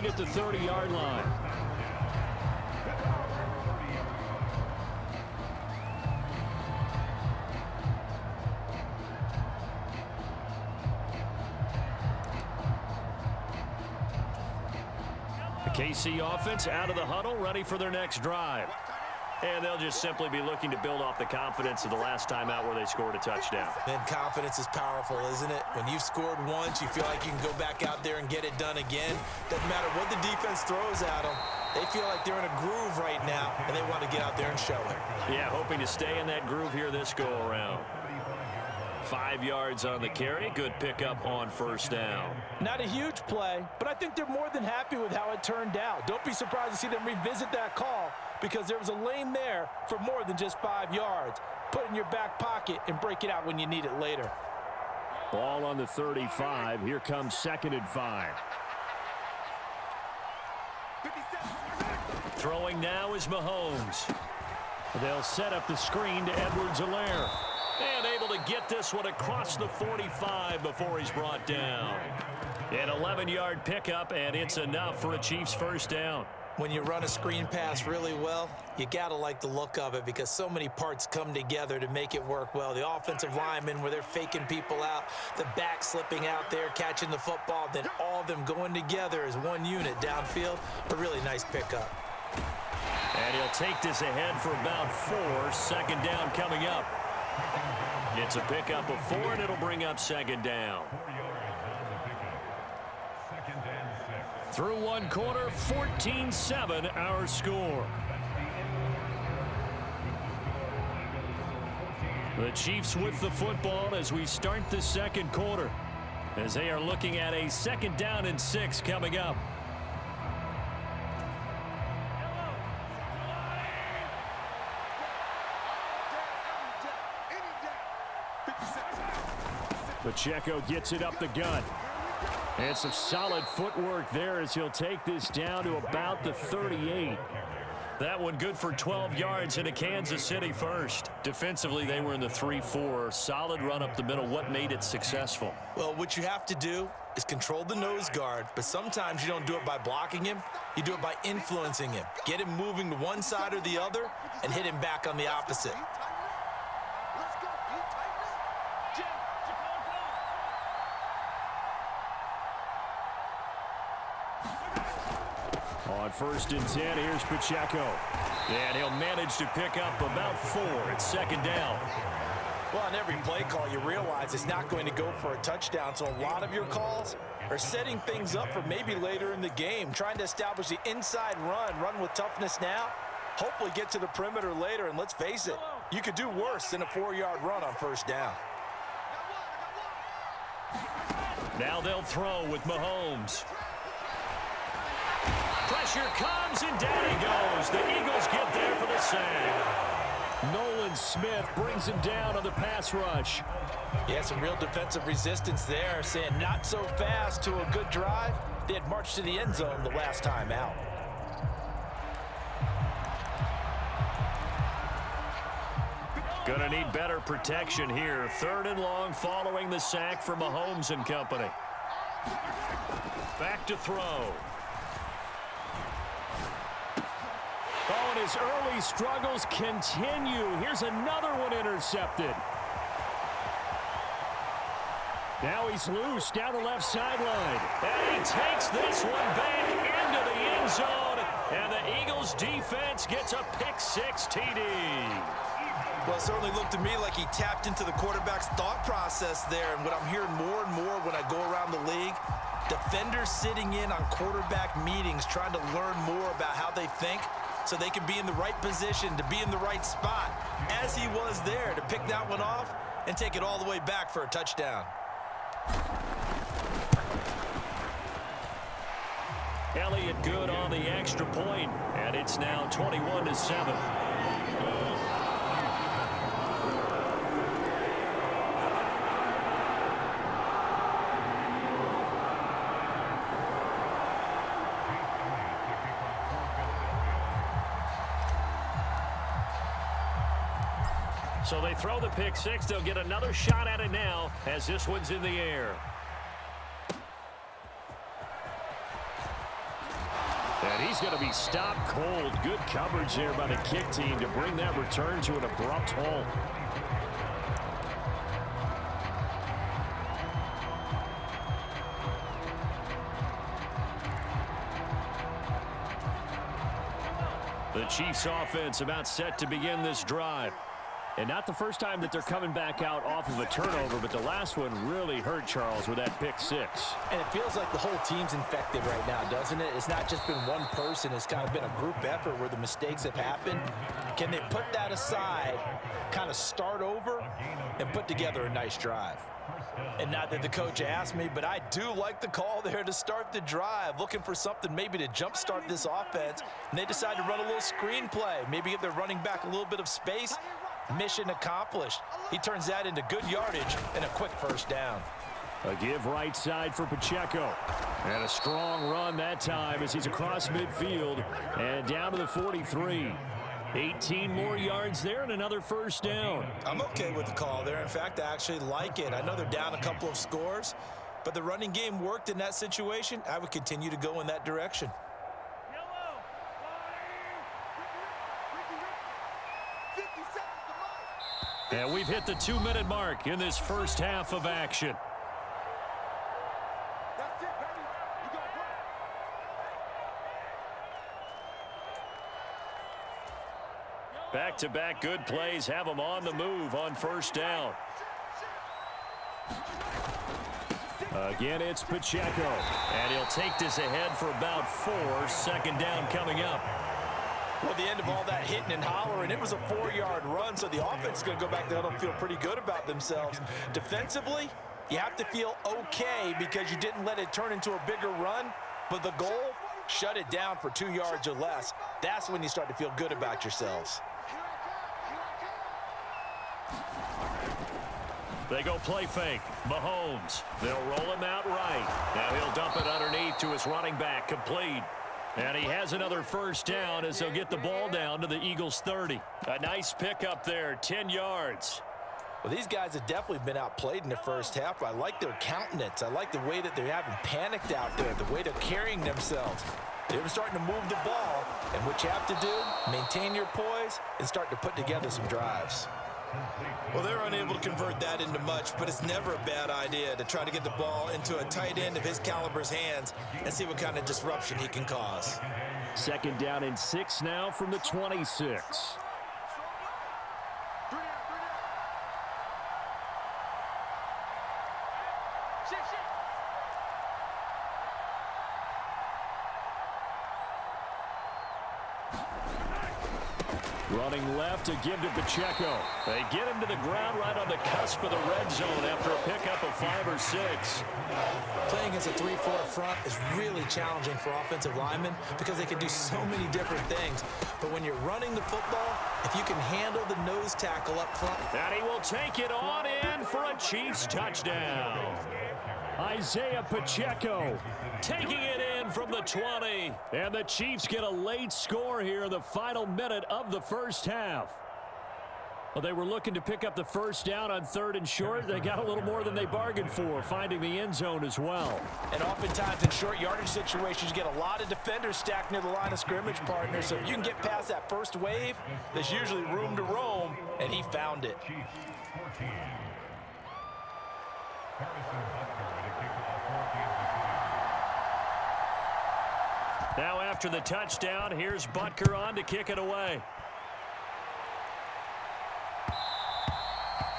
point at the 30-yard line. The KC offense out of the huddle, ready for their next drive. And they'll just simply be looking to build off the confidence of the last time out where they scored a touchdown. And confidence is powerful, isn't it? When you've scored once, you feel like you can go back out there and get it done again. Doesn't matter what the defense throws at them. They feel like they're in a groove right now, and they want to get out there and show it. Yeah, hoping to stay in that groove here this go-around. 5 yards on the carry. Good pickup on first down. Not a huge play, but I think they're more than happy with how it turned out. Don't be surprised to see them revisit that call because there was a lane there for more than just 5 yards. Put it in your back pocket and break it out when you need it later. Ball on the 35. Here comes 2nd and 5. Throwing now is Mahomes. They'll set up the screen to Edwards-Helaire. And able to get this one across the 45 before he's brought down. An 11-yard pickup, and it's enough for a Chiefs first down. When you run a screen pass really well, you got to like the look of it because so many parts come together to make it work well. The offensive linemen where they're faking people out, the back slipping out there, catching the football, then all of them going together as one unit downfield. A really nice pickup. And he'll take this ahead for about 4. 2nd down coming up. It's a pickup of 4, and it'll bring up 2nd down. Through one quarter, 14-7 our score. The Chiefs with the football as we start the 2nd quarter, as they are looking at a 2nd down and 6 coming up. Pacheco gets it up the gut. And some solid footwork there as he'll take this down to about the 38. That one good for 12 yards into Kansas City first. Defensively, they were in the 3-4. Solid run up the middle. What made it successful? Well, what you have to do is control the nose guard, but sometimes you don't do it by blocking him. You do it by influencing him. Get him moving to one side or the other and hit him back on the opposite. On 1st and 10, here's Pacheco. And he'll manage to pick up about 4. It's 2nd down. Well, on every play call, you realize it's not going to go for a touchdown, so a lot of your calls are setting things up for maybe later in the game, trying to establish the inside run with toughness now, hopefully get to the perimeter later, and let's face it, you could do worse than a 4-yard run on 1st down. Now they'll throw with Mahomes. Pressure comes, and down he goes. The Eagles get there for the sack. Nolan Smith brings him down on the pass rush. Yeah, some real defensive resistance there, saying not so fast to a good drive. They had marched to the end zone the last time out. Gonna need better protection here. 3rd and long following the sack for Mahomes and company. Back to throw. Oh, and his early struggles continue. Here's another one intercepted. Now he's loose down the left sideline. And he takes this one back into the end zone. And the Eagles defense gets a pick-6 TD. Well, it certainly looked to me like he tapped into the quarterback's thought process there. And what I'm hearing more and more when I go around the league, defenders sitting in on quarterback meetings trying to learn more about how they think so they can be in the right position, to be in the right spot, as he was there to pick that one off and take it all the way back for a touchdown. Elliott good on the extra point, and it's now 21-7. So they throw the pick-6. They'll get another shot at it now as this one's in the air. And he's going to be stopped cold. Good coverage there by the kick team to bring that return to an abrupt halt. The Chiefs offense about set to begin this drive. And not the first time that they're coming back out off of a turnover, but the last one really hurt Charles with that pick six. And it feels like the whole team's infected right now, doesn't it? It's not just been one person. It's kind of been a group effort where the mistakes have happened. Can they put that aside, kind of start over, and put together a nice drive? And not that the coach asked me, but I do like the call there to start the drive, looking for something maybe to jumpstart this offense. And they decide to run a little screen play, maybe give their running back a little bit of space. Mission accomplished. He turns that into good yardage and a quick first down. A give right side for Pacheco. And a strong run that time as he's across midfield and down to the 43. 18 more yards there and another first down. I'm okay with the call there. In fact, I actually like it. I know they're down a couple of scores, but the running game worked in that situation. I would continue to go in that direction. And we've hit the 2-minute mark in this first half of action. Back-to-back good plays have them on the move on first down. Again, it's Pacheco. And he'll take this ahead for about 4. Second down coming up. Well, the end of all that hitting and hollering, it was a 4-yard run, so the offense is going to go back there and feel pretty good about themselves. Defensively, you have to feel okay because you didn't let it turn into a bigger run, but the goal, shut it down for 2 yards or less. That's when you start to feel good about yourselves. They go play fake. Mahomes. They'll roll him out right. Now he'll dump it underneath to his running back. Complete. And he has another first down as they'll get the ball down to the Eagles' 30. A nice pickup there, 10 yards. Well, these guys have definitely been outplayed in the first half. I like their countenance. I like the way that they haven't panicked out there, the way they're carrying themselves. They're starting to move the ball, and what you have to do, maintain your poise and start to put together some drives. Well, they're unable to convert that into much, but it's never a bad idea to try to get the ball into a tight end of his caliber's hands and see what kind of disruption he can cause. Second down and 6 now from the 26. Running left to give to Pacheco. They get him to the ground right on the cusp of the red zone after a pickup of 5 or 6. Playing against a 3-4 front is really challenging for offensive linemen because they can do so many different things. But when you're running the football, if you can handle the nose tackle up front. And he will take it on in for a Chiefs touchdown. Isaiah Pacheco taking it in from the 20. And the Chiefs get a late score here in the final minute of the first half. Well, they were looking to pick up the first down on 3rd and short. They got a little more than they bargained for, finding the end zone as well. And oftentimes in short yardage situations, you get a lot of defenders stacked near the line of scrimmage partners. So if you can get past that first wave, there's usually room to roam, and he found it. Now after the touchdown, here's Butker on to kick it away.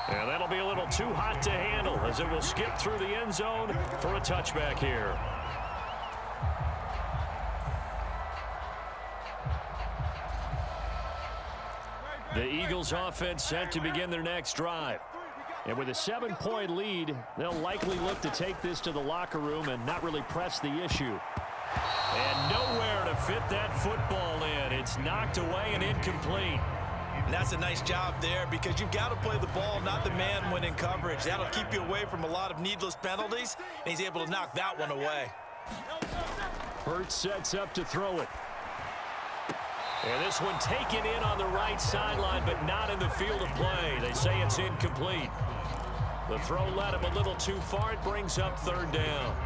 And that'll be a little too hot to handle as it will skip through the end zone for a touchback here. The Eagles offense set to begin their next drive. And with a 7-point lead, they'll likely look to take this to the locker room and not really press the issue. And nowhere to fit that football in. It's knocked away and incomplete. And that's a nice job there because you've got to play the ball, not the man when in coverage. That'll keep you away from a lot of needless penalties, and he's able to knock that one away. Hurts sets up to throw it. And this one taken in on the right sideline, but not in the field of play. They say it's incomplete. The throw led him a little too far. It brings up 3rd down.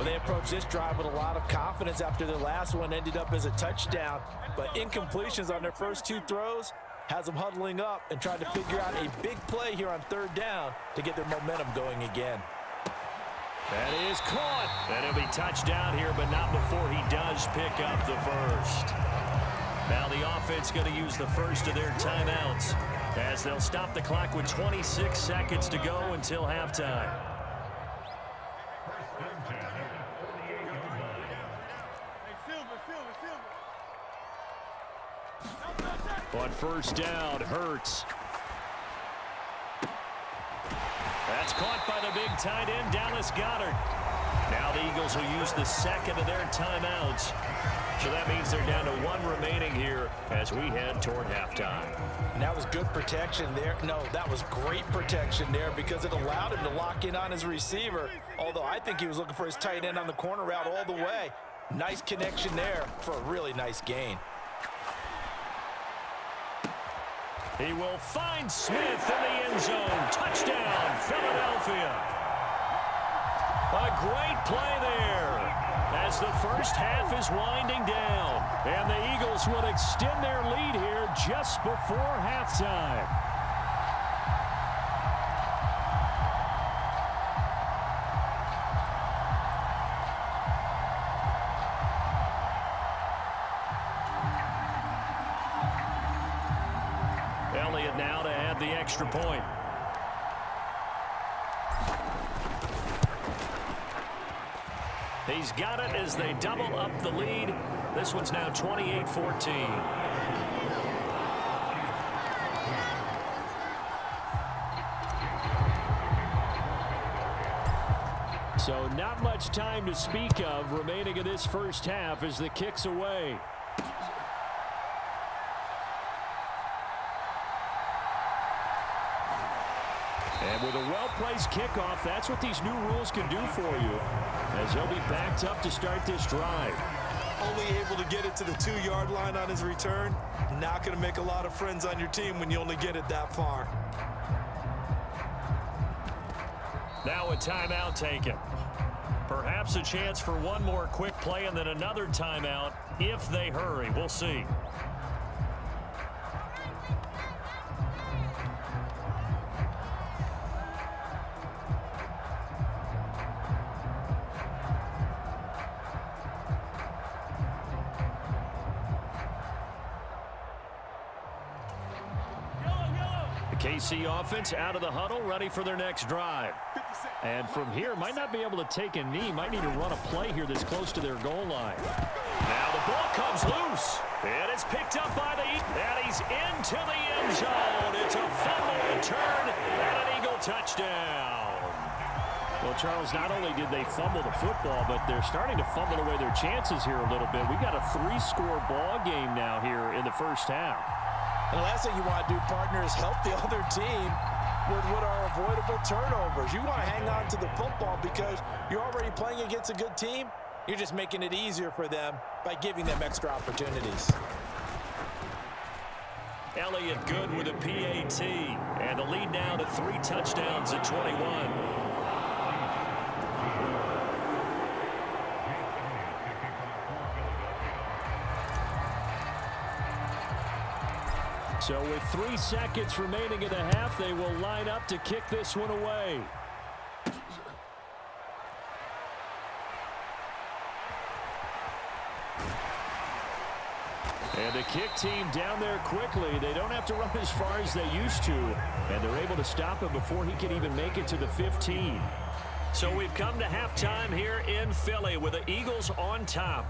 Well, they approached this drive with a lot of confidence after their last one ended up as a touchdown. But incompletions on their first 2 throws has them huddling up and trying to figure out a big play here on 3rd down to get their momentum going again. That is caught. And it'll be touchdown here, but not before he does pick up the first. Now the offense going to use the first of their timeouts as they'll stop the clock with 26 seconds to go until halftime. On 1st down, Hurts. That's caught by the big tight end, Dallas Goedert. Now the Eagles will use the second of their timeouts. So that means they're down to 1 remaining here as we head toward halftime. And that was good protection there. No, that was great protection there because it allowed him to lock in on his receiver. Although I think he was looking for his tight end on the corner route all the way. Nice connection there for a really nice gain. He will find Smith in the end zone. Touchdown, Philadelphia. A great play there as the first half is winding down. And the Eagles will extend their lead here just before halftime. Elliott now to add the extra point. He's got it as they double up the lead. This one's now 28-14. So not much time to speak of remaining in this first half as the kick's away. And with a well-placed kickoff, that's what these new rules can do for you, as he'll be backed up to start this drive. Only able to get it to the 2-yard line on his return. Not going to make a lot of friends on your team when you only get it that far. Now a timeout taken. Perhaps a chance for one more quick play and then another timeout if they hurry. We'll see. KC offense out of the huddle, ready for their next drive. And from here, might not be able to take a knee. Might need to run a play here that's close to their goal line. Now the ball comes loose. And it's picked up by and he's into the end zone. It's a fumble return and an Eagle touchdown. Well, Charles, not only did they fumble the football, but they're starting to fumble away their chances here a little bit. We've got a 3-score ball game now here in the first half. And the last thing you want to do, partner, is help the other team with what are avoidable turnovers. You want to hang on to the football because you're already playing against a good team. You're just making it easier for them by giving them extra opportunities. Elliott good with a PAT. And the lead now to 3 touchdowns at 21. So with 3 seconds remaining in the half, they will line up to kick this one away. And the kick team down there quickly. They don't have to run as far as they used to. And they're able to stop him before he can even make it to the 15. So we've come to halftime here in Philly with the Eagles on top.